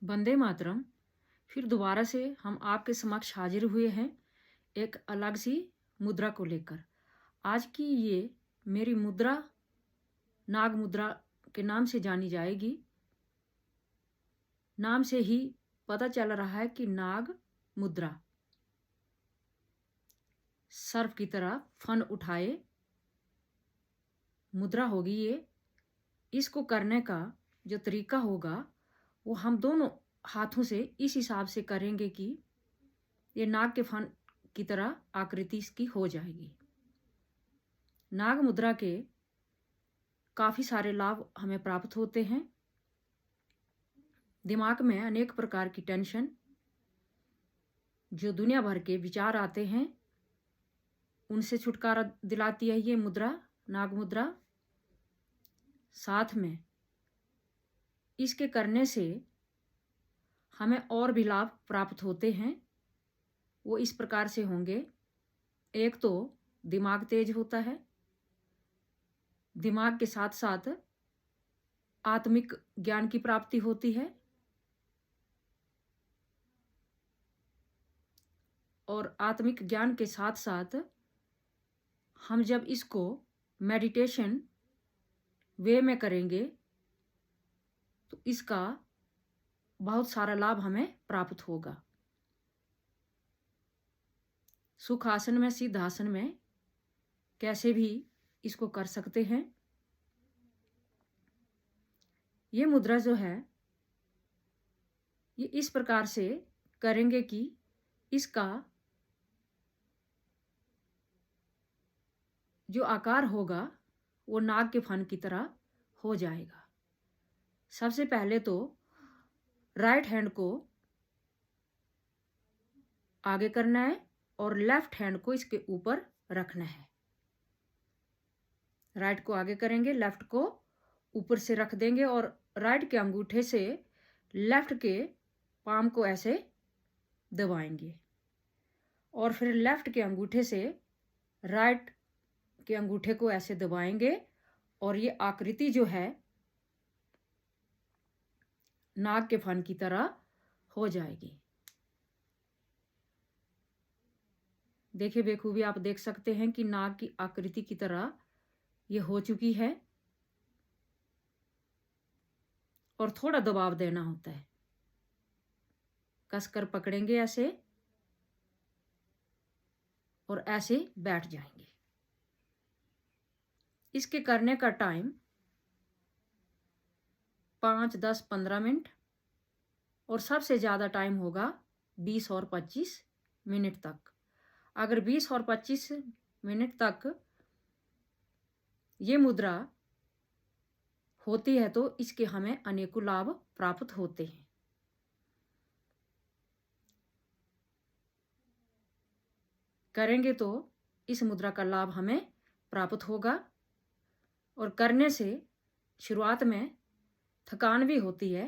वंदे मातरम। फिर दोबारा से हम आपके समक्ष हाजिर हुए हैं एक अलग सी मुद्रा को लेकर। आज की ये मेरी मुद्रा नाग मुद्रा के नाम से जानी जाएगी। नाम से ही पता चल रहा है कि नाग मुद्रा, सर्प की तरह फन उठाए मुद्रा होगी ये। इसको करने का जो तरीका होगा वो हम दोनों हाथों से इस हिसाब से करेंगे कि ये नाग के फन की तरह आकृति इसकी हो जाएगी। नाग मुद्रा के काफ़ी सारे लाभ हमें प्राप्त होते हैं। दिमाग में अनेक प्रकार की टेंशन, जो दुनिया भर के विचार आते हैं, उनसे छुटकारा दिलाती है ये मुद्रा, नाग मुद्रा। साथ में इसके करने से हमें और भी लाभ प्राप्त होते हैं। वो इस प्रकार से होंगे। एक तो दिमाग तेज होता है, दिमाग के साथ साथ आत्मिक ज्ञान की प्राप्ति होती है, और आत्मिक ज्ञान के साथ साथ हम जब इसको मेडिटेशन वे में करेंगे तो इसका बहुत सारा लाभ हमें प्राप्त होगा। सुखासन में, सिद्धासन में कैसे भी इसको कर सकते हैं। ये मुद्रा जो है ये इस प्रकार से करेंगे कि इसका जो आकार होगा वो नाग के फन की तरह हो जाएगा। सबसे पहले तो राइट हैंड को आगे करना है और लेफ्ट हैंड को इसके ऊपर रखना है। राइट को आगे करेंगे, लेफ्ट को ऊपर से रख देंगे और राइट के अंगूठे से लेफ्ट के पाम को ऐसे दबाएंगे और फिर लेफ्ट के अंगूठे से राइट के अंगूठे को ऐसे दबाएंगे और ये आकृति जो है नाग के फन की तरह हो जाएगी। देखिए बेखूबी आप देख सकते हैं कि नाग की आकृति की तरह ये हो चुकी है। और थोड़ा दबाव देना होता है, कसकर पकड़ेंगे ऐसे और ऐसे बैठ जाएंगे। इसके करने का टाइम 5, 10, 15 मिनट और सबसे ज़्यादा टाइम होगा 20 और 25 मिनट तक। अगर 20 और 25 मिनट तक ये मुद्रा होती है तो इसके हमें अनेकों लाभ प्राप्त होते हैं। करेंगे तो इस मुद्रा का लाभ हमें प्राप्त होगा। और करने से शुरुआत में थकान भी होती है,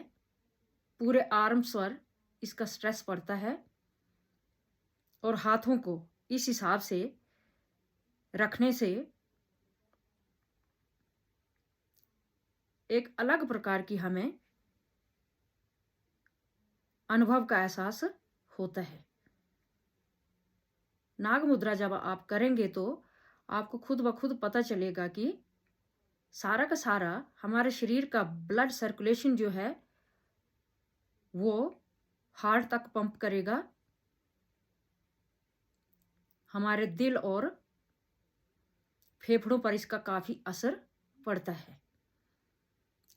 पूरे आर्म्स पर इसका स्ट्रेस पड़ता है और हाथों को इस हिसाब से रखने से एक अलग प्रकार की हमें अनुभव का एहसास होता है। नाग मुद्रा जब आप करेंगे तो आपको खुद ब खुद पता चलेगा कि सारा का सारा हमारे शरीर का ब्लड सर्कुलेशन जो है वो हार्ट तक पंप करेगा। हमारे दिल और फेफड़ों पर इसका काफ़ी असर पड़ता है।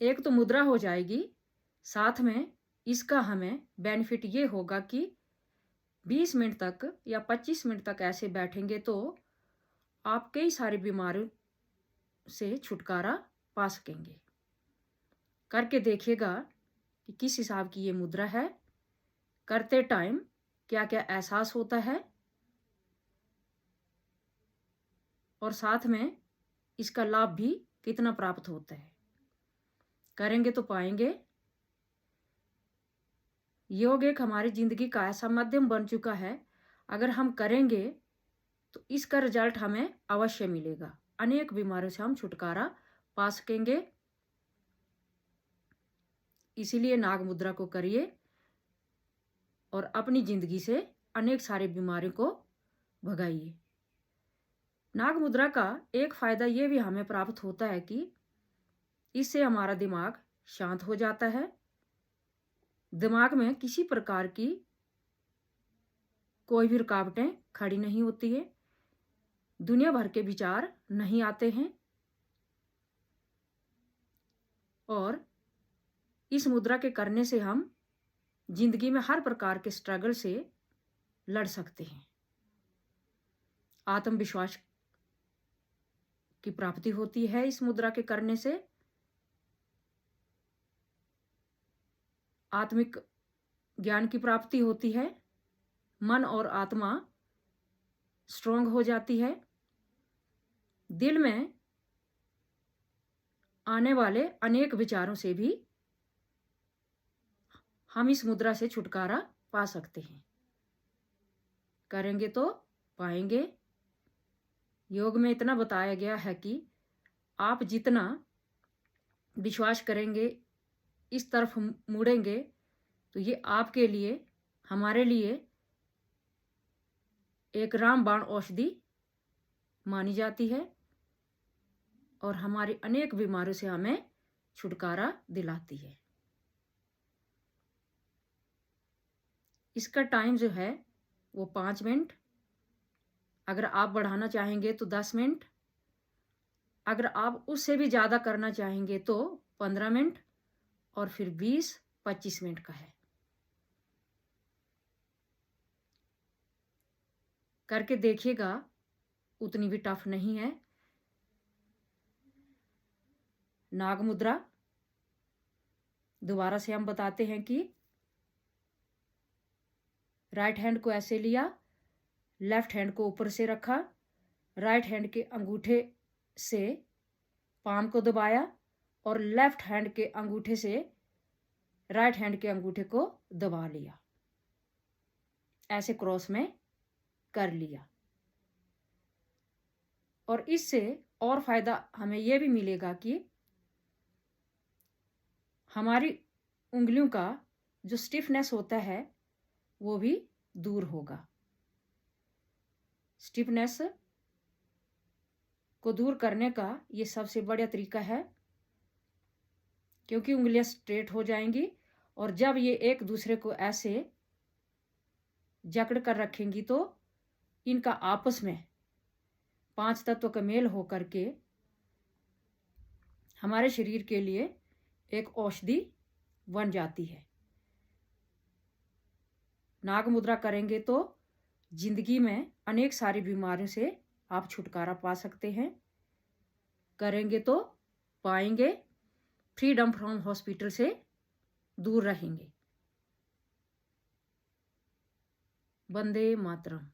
एक तो मुद्रा हो जाएगी, साथ में इसका हमें बेनिफिट ये होगा कि 20 मिनट तक या 25 मिनट तक ऐसे बैठेंगे तो आप कई सारी बीमारियों से छुटकारा पा सकेंगे। करके देखिएगा कि किस हिसाब की ये मुद्रा है, करते टाइम क्या क्या एहसास होता है और साथ में इसका लाभ भी कितना प्राप्त होता है। करेंगे तो पाएंगे। योग एक हमारी जिंदगी का ऐसा माध्यम बन चुका है, अगर हम करेंगे तो इसका रिजल्ट हमें अवश्य मिलेगा। अनेक बीमारियों से हम छुटकारा पा सकेंगे। इसीलिए नाग मुद्रा को करिए। और अपनी जिंदगी से अनेक सारी बीमारियों को भगाइए। नाग मुद्रा का एक फायदा ये भी हमें प्राप्त होता है कि इससे हमारा दिमाग शांत हो जाता है। दिमाग में किसी प्रकार की कोई भी रुकावटें खड़ी नहीं होती है, दुनिया भर के विचार नहीं आते हैं और इस मुद्रा के करने से हम जिंदगी में हर प्रकार के स्ट्रगल से लड़ सकते हैं। आत्मविश्वास की प्राप्ति होती है इस मुद्रा के करने से। आत्मिक ज्ञान की प्राप्ति होती है। मन और आत्मा स्ट्रांग हो जाती है। दिल में आने वाले अनेक विचारों से भी हम इस मुद्रा से छुटकारा पा सकते हैं। करेंगे तो पाएंगे। योग में इतना बताया गया है कि आप जितना विश्वास करेंगे, इस तरफ मुड़ेंगे, तो ये आपके लिए, हमारे लिए एक रामबाण औषधि मानी जाती है और हमारी अनेक बीमारियों से हमें छुटकारा दिलाती है। इसका टाइम जो है वो 5 मिनट, अगर आप बढ़ाना चाहेंगे तो 10 मिनट, अगर आप उससे भी ज़्यादा करना चाहेंगे तो 15 मिनट और फिर 20-25 मिनट का है। करके देखिएगा, उतनी भी टफ नहीं है। नाग मुद्रा दोबारा से हम बताते हैं कि राइट हैंड को ऐसे लिया, लेफ्ट हैंड को ऊपर से रखा, राइट हैंड के अंगूठे से पाम को दबाया और लेफ्ट हैंड के अंगूठे से राइट हैंड के अंगूठे को दबा लिया, ऐसे क्रॉस में कर लिया। और इससे और फायदा हमें यह भी मिलेगा कि हमारी उंगलियों का जो स्टिफनेस होता है वो भी दूर होगा। स्टिफनेस को दूर करने का ये सबसे बढ़िया तरीका है, क्योंकि उंगलियां स्ट्रेट हो जाएंगी और जब ये एक दूसरे को ऐसे जकड़ कर रखेंगी तो इनका आपस में 5 तत्व का मेल होकर के हमारे शरीर के लिए एक औषधि बन जाती है। नाग मुद्रा करेंगे तो जिंदगी में अनेक सारी बीमारियों से आप छुटकारा पा सकते हैं। करेंगे तो पाएंगे, फ्रीडम फ्रॉम हॉस्पिटल से दूर रहेंगे। वंदे मातरम।